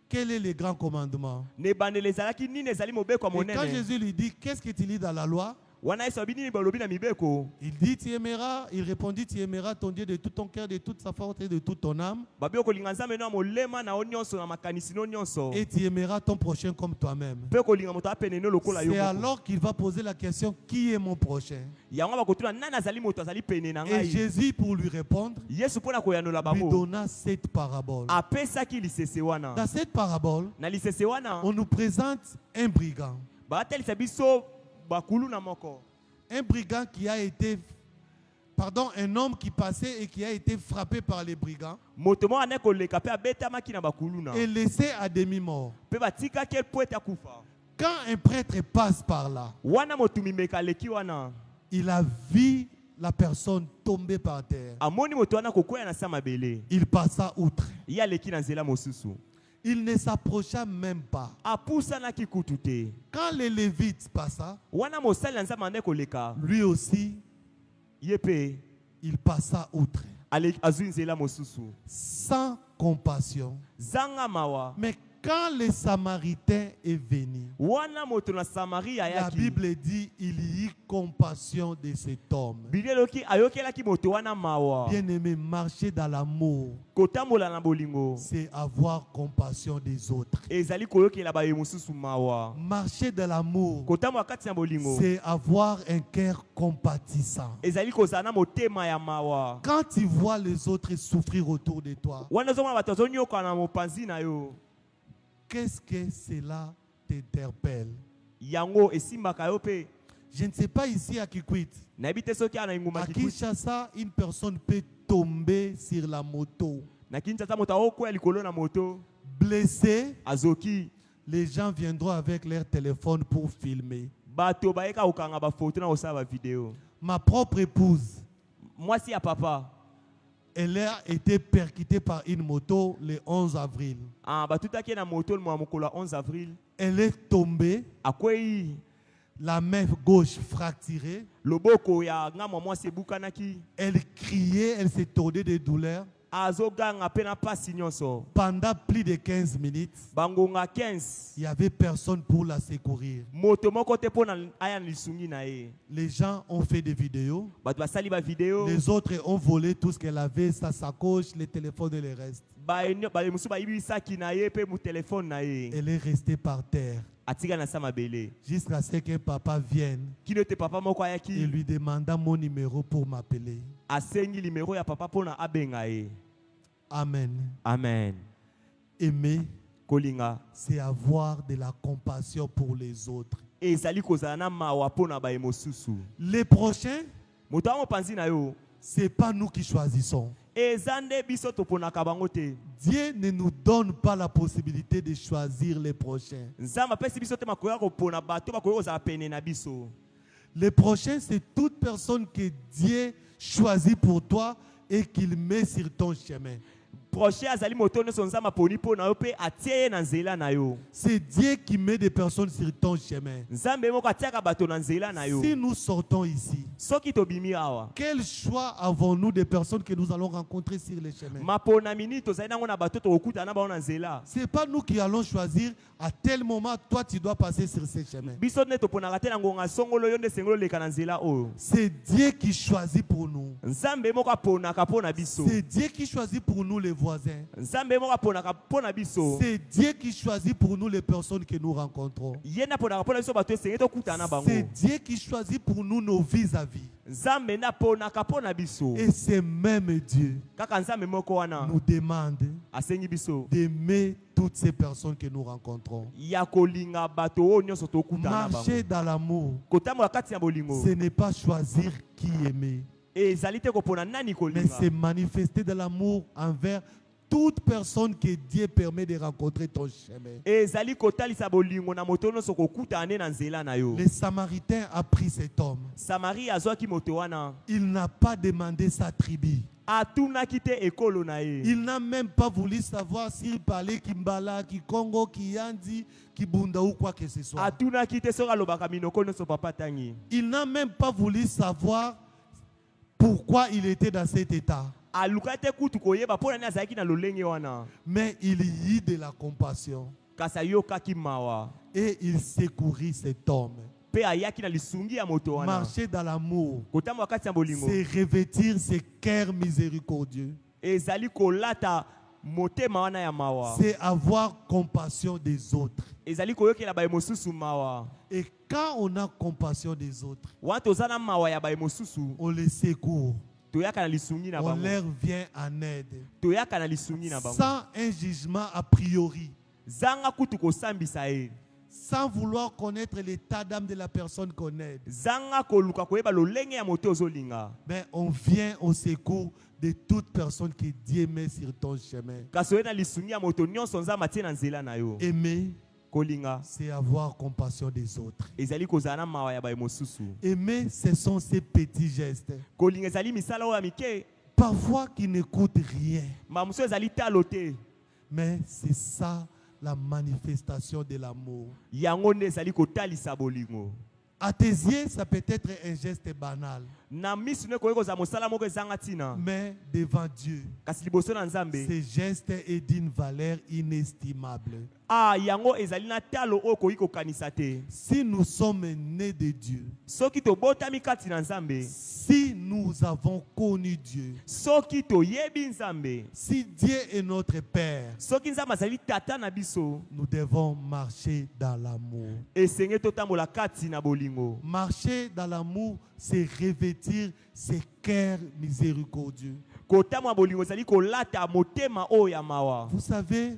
quel est le grand commandement? na ebandeli ezalaki nini ezali mobeko ya Et quand monene Jésus lui dit, qu'est-ce que tu lis dans la loi? wana Yesu abini balobi na mibeko. Il dit, tu aimeras, il répondit, tu aimeras ton Dieu de tout ton cœur, de toute sa force et de toute ton âme. Babi okolinga nzambe na molema na onyonso na makanisi no nyonso. Et tu aimeras ton prochain comme toi-même. Pe kolinga moto apene no lokola yo. C'est alors qu'il va poser la question, qui est mon prochain? Yango bakotuna nana azali moto azali pene na Et ngai. Jésus, pour lui répondre, Yesu pona koyanola lui bango. donna cette parabole. Apesaki lisese wana. Dans cette parabole, Na lisese wana. on nous présente un brigand. Batelisa biso bakulu na moko. Un brigand qui a été, pardon, un homme qui passait et qui a été frappé par les brigands Moto mo ane koleka pe abetamaki na bakulu na. et laissé à demi-mort. Pe batika quel poète akufa. Quand un prêtre passe par là, Wana motumi meka leki wana. il a vu la personne tomber par terre. Amoni moto wana kokoya na sama bele. Il passa outre. Ya leki na nzela mosusu. Il ne s'approcha même pas. Apusa na kikutute. Quand les Lévites passa, Wana mosali nzambe ane koleka. lui aussi, Yepe il passa outre. azwi nzela mosusu. Sans compassion. Zanga mawa. Mais quand les Samaritains est venu, Wana moto na Samaria la yaki. Bible dit il y eut compassion de cet homme. Bileloki ayokelaki moto wana mawa. Bien-aimé, marcher dans l'amour, Kotambola na bolingo. c'est avoir compassion des autres. Ezali koyokela ba yemususu mawa. Marcher dans l'amour, Kotambola kati na bolingo. c'est avoir un cœur compatissant. Ezali kozana motema ya mawa. Quand tu vois les autres souffrir autour de toi, Wana zoma bato zonyoka na mopanzi na yo. qu'est-ce que cela t'interpelle? Yango esimbaka yo pe. Je ne sais pas ici à Kikwit. Nayebi te soki ana nguma À kikuti. Kinshasa, une personne peut tomber sur la moto. Na Kinshasa moto aokoya likolo na moto. Blessé, Azoki. les gens viendront avec leur téléphone pour filmer. Bato baeka okanga ba photo na osaba video. Ma propre épouse, Moi si ya papa. elle a été percutée par une moto le 11 avril. Ah batutaki na moto le mokolo 11 avril. Elle est tombée, Akwei la main gauche fracturée. loboko ya ngamo mwasi ebukanaki. Elle criait, elle s'est tordée de douleur. Azoganga pe na pasi nyonso. Pendant plus de 15 minutes, Bangonga 15. il n'y avait personne pour la secourir. Moto moko te pona aya lisungi na ye. Les gens ont fait des vidéos. Bato basali ba video. Les autres ont volé tout ce qu'elle avait, sa sacoche, les téléphones et le reste. Ba musu ba ibisaki na ye pe mu téléphone na ye. Elle est restée par terre Atika na sama bele. jusqu'à ce que papa vienne Kino te papa moko et ayaki. lui demanda mon numéro pour m'appeler. Asengi numéro ya papa pona abenga ye. Amen. Amen. Aimer, Kolinga. c'est avoir de la compassion pour les autres. Ezali kozala na mawa pona ba emosusu. Les prochains, Moto amo panzi na yo. c'est pas nous qui choisissons. Ezande biso to pona kabango te. Dieu ne nous donne pas la possibilité de choisir les prochains. Nzamba pesi biso te makoya ko pona bato bakoya kozala pene na biso. Les prochains, c'est toute personne que Dieu choisit pour toi et qu'il met sur ton chemin. Proche azali moto nyonso nzamba poni pona yo pe atie ye na nzela na yo. C'est Dieu qui met des personnes sur ton chemin. Nzambe moko atiaka bato na nzela na yo. Si nous sortons ici, Soki tobimi awa. quel choix avons-nous des personnes que nous allons rencontrer sur les chemins? Mapona mini tozali nango na bato tokokuta na bango na nzela. Ce n'est pas nous qui allons choisir à tel moment, toi tu dois passer sur ces chemins. Biso ne toponaka te na ngonga songolo yo nde sengolo leka na nzela oyo. C'est Dieu qui choisit pour nous. Nzambe moko aponaka pona biso. C'est Dieu qui choisit pour nous les voisins. Nzambe moko aponaka pona biso. C'est Dieu qui choisit pour nous les personnes que nous rencontrons. Ye na ponaka pona biso bato esengeli tokuta na bango. C'est Dieu qui choisit pour nous nos vis-à-vis. Nzambe na ponaka pona biso. Et c'est même Dieu Kaka nzambe moko wana nous demande asengi biso. d'aimer toutes ces personnes que nous rencontrons. Ya kolinga bato oyo nyonso tokuta na bango. Marcher dans l'amour, Kotambola kati ya bolingo. ce n'est pas choisir qui aimer, Ezali te kopona nani mais kolinga. c'est manifester de l'amour envers toute personne que Dieu permet de rencontrer ton chemin. Ezali kotalisa bolingo na moto nyonso kokuta ane na nzela na yo. Les Samaritains a pris cet homme. Samarie azwaki moto wana. Il n'a pas demandé sa tribu. Atunaki te ekolo na ye. Il n'a même pas voulu savoir s'il parlait Kimbala, Kikongo, Kiyandi, Kibunda ou quoi que ce soit. Atunaki te soka lobaka minoko nyonso papa tangi. Il n'a même pas voulu savoir pourquoi il était dans cet état. Aluka te kutu koyeba pona ni azalaki na lolenge wana. Mais il y eut de la compassion. Kasa yokaki mawa. Et il secourit cet homme. pe ayaki na lisungi ya moto wana. Marcher dans l'amour, Kotambola kati ya bolingo. c'est revêtir ce cœur miséricordieux. Ezali kolata motema wana ya mawa. C'est avoir compassion des autres. Ezali koyokela ba emosusu mawa. Et quand on a compassion des autres, Watu ozana mawa ya ba emosusu. on les secourt. Toyaka na lisungi na On bango. leur vient en aide. Toyaka na lisungi na bango. Sans un jugement a priori. Zanga kutu kosambisa ye. Sans vouloir connaître l'état d'âme de la personne qu'on aide. Zanga koluka koyeba lolenge ya moto ozolinga. Mais on vient au secours de toute personne que Dieu met sur ton chemin. Kaso na lisungi ya moto nyonso nzamba tie na nzela na yo. Aimer, Kolinga. c'est avoir compassion des autres. Ezali kozana mawa ya ba emosusu. Aimer, ce sont ces petits gestes. Kolinga ezali misala oya mike. Parfois qui ne coûtent rien. Mamuso ezali talote. Mais c'est ça la manifestation de l'amour. Yango nde ezali kotalisa bolingo. À tes yeux, ça peut être un geste banal. Na misu ne koyeko za mosala moko ezanga tina. Mais devant Dieu, Kasi liboso na nzambe. ce geste est d'une valeur inestimable. Ah yango ezali na talo oyo koyi kokanisa te. Si nous sommes nés de Dieu, Soki tobotami kati na nzambe. si nous avons connu Dieu, Soki toyebi nzambe. si Dieu est notre Père, Soki nzambe azali tata na biso. nous devons marcher dans l'amour. Esenge totambola kati na bolingo. Marcher dans l'amour, c'est revêtir ce cœur miséricordieux. Kotamwa bolingo ezali kolata motema oyo ya mawa. Vous savez,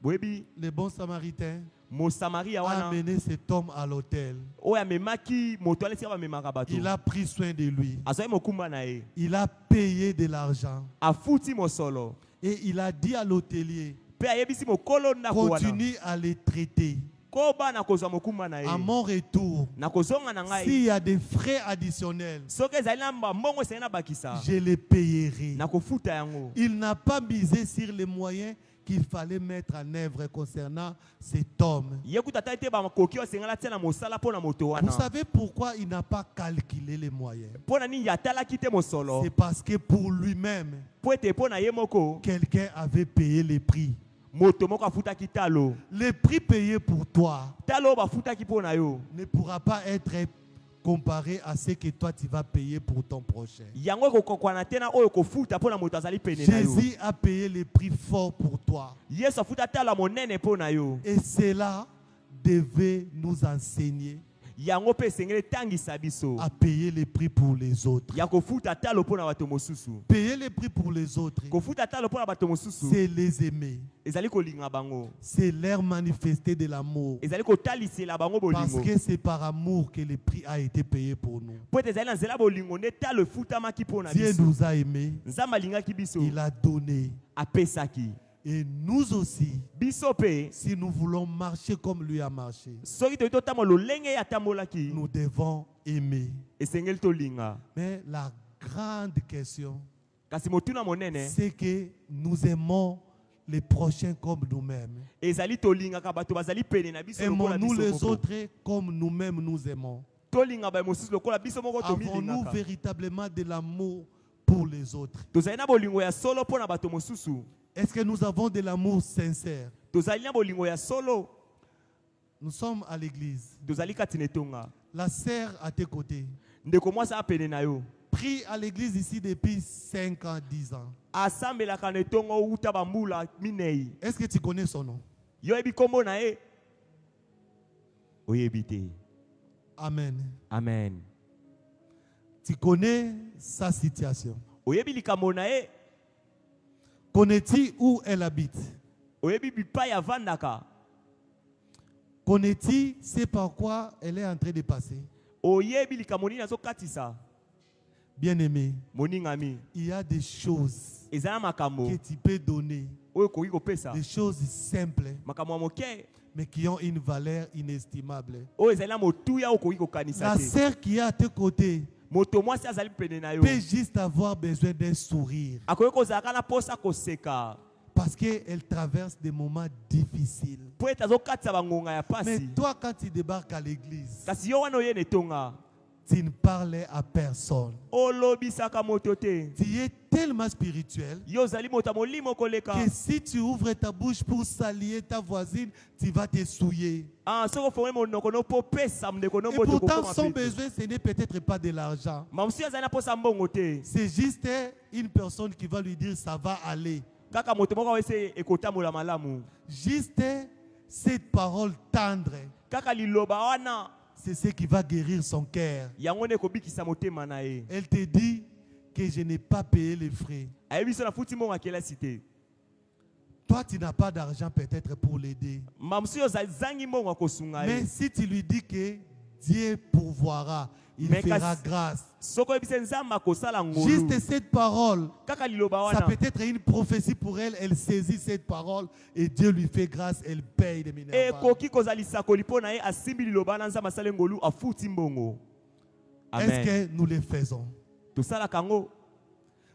Boyebi le bon samaritain mo Samaria a wana. amené cet homme à l'hôtel. Oyo amemaki moto alesi ba memaka bato. Il a pris soin de lui. Azali mokumba na ye. Il a payé de l'argent. Afuti mosolo. Et il a dit à l'hôtelier, Pe ayebisi mokolo ndako wana. continue à les traiter. Koba na kozwa mokumba na ye. À mon retour, Na kozonga na ngai. s'il y a des frais additionnels, Soki ezali na mbongo esali na bakisa. je les payerai. Na kofuta yango. Il n'a pas misé sur les moyens qu'il fallait mettre en œuvre concernant cet homme. Yekuta taite ba makoki osengala tia na mosala pona moto wana. Vous savez pourquoi il n'a pas calculé les moyens? Pona ni yatala kite mosolo. C'est parce que pour lui-même, Po ete pona ye moko. quelqu'un avait payé les prix. Moto moko afuta kitalo. Les prix payés pour toi Talo ba futa ki pona yo. ne pourra pas être comparé à ce que toi tu vas payer pour ton prochain. Yango kokokwana tena oyo kofuta pona moto azali pene na yo. Jésus a payé les prix forts pour toi. Yesu afuta talo monene pona yo. Et cela devait nous enseigner Yango pe sengele tangisa biso. à payer les prix pour les autres. Ya kofuta talo pona bato mosusu. Payer les prix pour les autres, Kofuta talo pona bato mosusu. c'est les aimer. Ezali kolinga bango. C'est leur manifester de l'amour. Ezali kotalisela bango Parce bolingo. que c'est par amour que le prix a été payé pour nous. Po ete ezali na nzela bolingo nde talo efutamaki pona Dieu biso. nous a aimés, Nzambe alingaki biso. il a donné. Apesaki. Et nous aussi, Biso pe. si nous voulons marcher comme lui a marché, Soki toyi totambola lolenge ye atambolaki. nous devons aimer. Esengeli tolinga. Mais la grande question, Kasi motuna monene. c'est que nous aimons les prochains comme nous-mêmes. Ezali tolingaka bato bazali pene na biso lokola Aimons-nous biso les moko. autres comme nous-mêmes nous aimons. Tolinga ba mosusu lokola biso moko Avons-nous tomilingaka. véritablement de l'amour pour les autres? Tozali na bolingo ya solo pona bato mosusu. Est-ce que nous avons de l'amour sincère? Tozali na bolingo ya solo. Nous sommes à l'église. Tozali kati na etonga. La sœur à tes côtés. Ndeko mwasi apene na yo. Prie à l'église ici depuis 5 ans, 10 ans. Asambelaka na etongo uta bambula minei. Est-ce que tu connais son nom? Yo ebi kombo na ye. Oyebi te. Amen. Amen. Tu connais sa situation. Oyebi likambo na ye. Connais-tu où elle habite? Oyebi bipa ya vandaka. Connais-tu c'est par quoi elle est en train de passer? Oyebi likambo nini azokatisa. Bien-aimé, Moningami. il y a des choses Ezala makambo. que tu peux donner, Oyo koki kopesa. des choses simples, Makambo ya moke. mais qui ont une valeur inestimable. Oyo ezali na motuya oyo koki kokanisa La te. sœur qui est à tes côtés Moto mwasi azali pene na yo. peut juste avoir besoin d'un sourire Akoki kozalaka na posa koseka. parce qu'elle traverse des moments difficiles. Po ete azokatisa bangonga ya Mais pasi. toi, quand tu débarques à l'église, Kasi yo wana oye na etonga. tu ne parlais à personne. olobisaka moto te. Tu es tellement spirituel Yo zali moto ya molimo koleka. que si tu ouvres ta bouche pour saluer ta voisine, tu vas te souiller. Ah, soko fongola monoko no po pesa mndeko no Et moto pourtant, kokoma son pete. besoin, ce n'est peut-être pas de l'argent. Mamusi azali na posa mbongo te. C'est juste une personne qui va lui dire ça va aller. Kaka moto moko awese ekotambola malamu. Juste cette parole tendre, Kaka liloba wana c'est ce qui va guérir son cœur. yango ne kobikisa motema na ye. Elle te dit que je n'ai pas payé les frais. Ayebi so na futi mbongo akela cité. Toi, tu n'as pas d'argent peut-être pour l'aider. Mamusi yo zangi mbongo akosunga Mais ye. si tu lui dis que Dieu pourvoira, il Mais fera kas- grâce. Soko yebise nzamba akosala ngolu. Juste cette parole, Kaka liloba ça wana. peut être une prophétie pour elle. Elle saisit cette parole et Dieu lui fait grâce. Elle paye des minéraux. Ekoki kozalisa kolipo na ye asimbi liloba na nzamba asala ngolu afuti mbongo. Est-ce Amen. que nous le faisons? Tosala kango.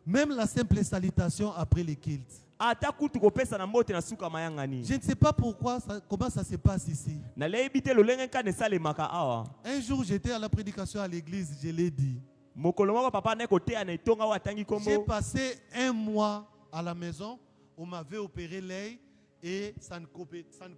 Même la simple salutation après le culte. Ata kutu kopesa na mbote na suka mayangani. Je ne sais pas pourquoi, comment ça se passe ici. Na leyebi te lolenge kane salemaka awa. Un jour, j'étais à la prédication à l'église, je l'ai dit. Mokolo moko papa na koteya na etonga wa tangi J'ai kombo. passé un mois à la maison, on m'avait opéré l'œil et ça ne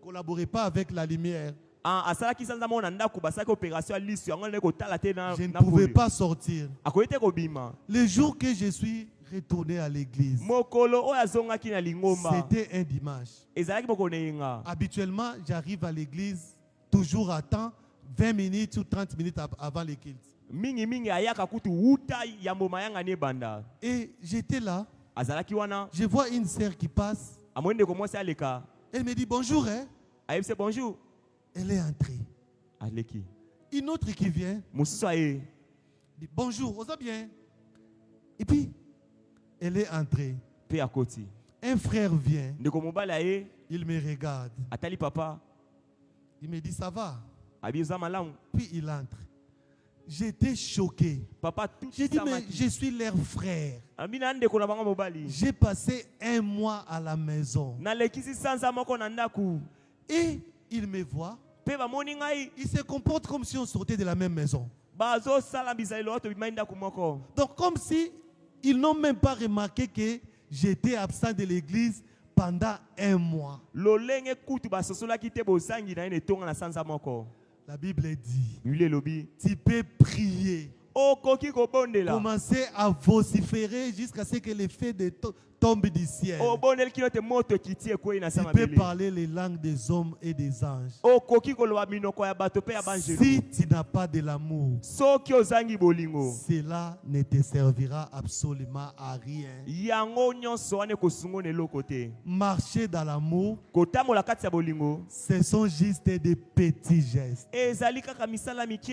collaborait pas avec la lumière. Ah, asalaki sanza mona ndako basaki opération ya lisu yango ne kotala te na Je ne na pouvais pole. pas sortir. Akoyete kobima. Le jour que je suis retourné à l'église, Mokolo oyo azongaki na lingomba. c'était un dimanche. Ezalaki mokolo yenga. Habituellement, j'arrive à l'église toujours à temps, 20 minutes ou 30 minutes avant le culte. Mingi mingi ayaka kutu wuta ya mboma yanga ne banda. Et j'étais là, Azalaki wana. je vois une sœur qui passe. Amwende komosi aleka. Elle me dit bonjour, hein? Ayebise bonjour. Elle est entrée. Aleki. Une autre qui vient, Mosusu aye. dit bonjour, on va bien. Et puis, elle est entrée. Pe akoti. Un frère vient, Ndeko mobali aye. il me regarde. Atali papa. Il me dit ça va. Abiza malamu. Puis il entre. J'étais choqué. Papa tout J'ai dit, mais samaki. je suis leur frère. Amina ndeko na bango mobali. J'ai passé un mois à la maison. Na lekisi sanza moko na ndaku. Et il me voit. Pe ba moni ngai. Il se comporte comme si on sortait de la même maison. Bazo sala bizalelo to bima ndaku moko. Donc comme si ils n'ont même pas remarqué que j'étais absent de l'église pendant un mois. Lolenge kutu basosola kite bozangi na ene tonga na sanza moko. La Bible dit, Yule lobi. tu peux prier, Okoki kobondela. commencer à vociférer jusqu'à ce que les feux tombent du ciel. Obondel kinote moto kiti ekwe na Tu sama peux bele. parler les langues des hommes et des anges. Okoki koloba minoko ya bato pe ya banjelu. Si tu n'as pas de l'amour, Soki ozangi bolingo. cela ne te servira absolument à rien. Yango nyonso wane kosungo ne lokote. Marcher dans l'amour, Kotamola kati ya bolingo. ce sont juste des petits gestes. Ezali kaka misala mike.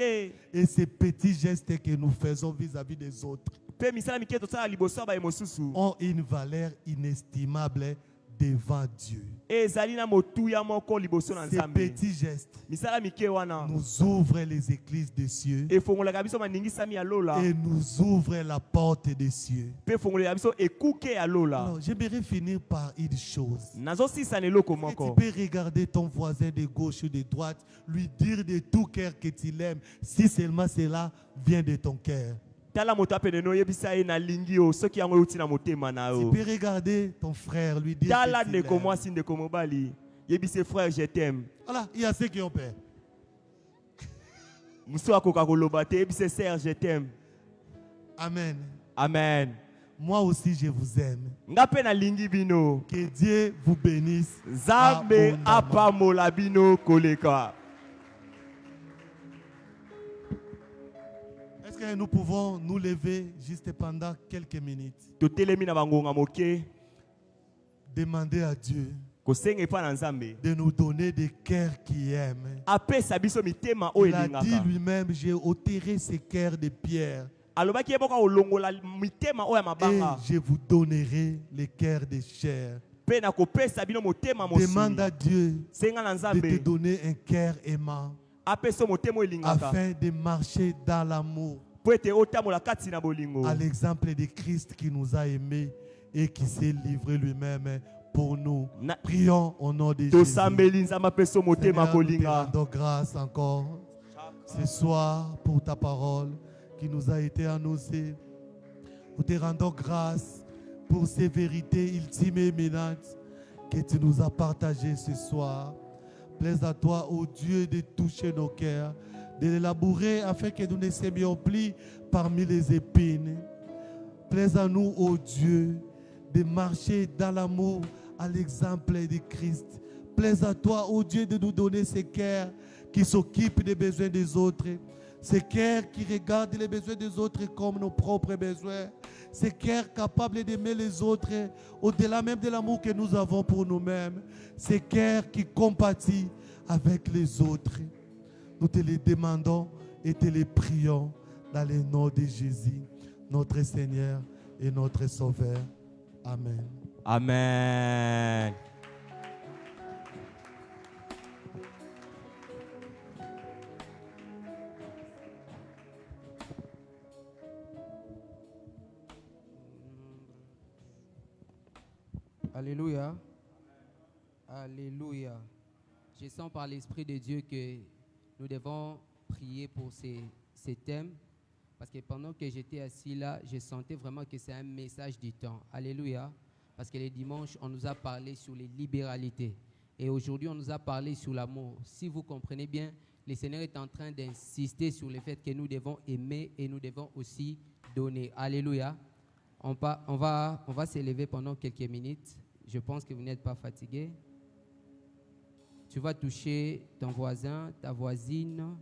Et ces petits gestes que nous faisons vis-à-vis des autres Pe misala mike tosala liboso ba emosusu. ont une valeur inestimable devant Dieu. Ezali na motuya moko liboso na Ces Nzambe. petits gestes Misala mike wana. nous ouvrent les églises des cieux Efongolaka biso maningisami ya lola. et nous ouvrent la porte des cieux. Pe fongolaka biso ekuke ya lola. Alors, j'aimerais finir par une chose. Nazosisa na eloko Et tu moko. peux regarder ton voisin de gauche ou de droite, lui dire de tout cœur que tu l'aimes, si seulement cela vient de ton cœur. Tala moto apene no yebisa ye na lingi o soki yango yuti na motema na Tu yo. peux regarder ton frère, lui dire Tala que tu ndeko l'aimes. mwasi ndeko mobali. Yebise frère je t'aime. Voilà, il y a ceux qui ont peur. Musu akoka koloba te yebise sœur je t'aime. Amen. Amen. Moi aussi, je vous aime. Ngape na lingi bino. Que Dieu vous bénisse. Nzambe abondamment. apamola bino koleka. Est-ce que nous pouvons nous lever juste pendant quelques minutes, Totelemi na bangonga moke. demander à Dieu Kosenga epa na Nzambe. de nous donner des cœurs qui aiment. Apesa biso mitema oyo Il a dit elingaka. lui-même, j'ai ôté ces cœurs de pierre Alobaki eboka olongola mitema oyo ya et mabanga. je vous donnerai les cœurs de chair. Pe na kopesa bino motema Demande à mosuni. Dieu Senga na de te Nzambe. donner un cœur aimant Apesa motema oyo elingaka. afin de marcher dans l'amour. Po ete otambola kati na bolingo. À l'exemple de Christ qui nous a aimés et qui s'est livré lui-même pour nous. Na- Prions au nom de Jésus. Tosambeli Nzambe apesa motema Seigneur, nous te kolinga. rendons grâce encore ce soir pour ta parole qui nous a été annoncée. Nous te rendons grâce pour ces vérités ultimes et éminentes que tu nous as partagées ce soir. Plaise à toi, ô Dieu, de toucher nos cœurs, de les labourer afin que nous ne sémions plus parmi les épines. Plaise à nous, ô Dieu, de marcher dans l'amour à l'exemple de Christ. Plaise à toi, ô Dieu, de nous donner ces cœurs qui s'occupent des besoins des autres. Ces cœurs qui regardent les besoins des autres comme nos propres besoins. Ces cœurs capables d'aimer les autres au-delà même de l'amour que nous avons pour nous-mêmes. Ces cœurs qui compatissent avec les autres. Nous te les demandons et te les prions dans le nom de Jésus, notre Seigneur et notre Sauveur. Amen. Amen. Alléluia. Alléluia. Je sens par l'Esprit de Dieu que nous devons prier pour ces thèmes. Parce que pendant que j'étais assis là, je sentais vraiment que c'est un message du temps. Alléluia. Parce que les dimanches, on nous a parlé sur les libéralités. Et aujourd'hui, on nous a parlé sur l'amour. Si vous comprenez bien, le Seigneur est en train d'insister sur le fait que nous devons aimer et nous devons aussi donner. Alléluia. On va s'élever pendant quelques minutes. Je pense que vous n'êtes pas fatigués. Tu vas toucher ton voisin, ta voisine.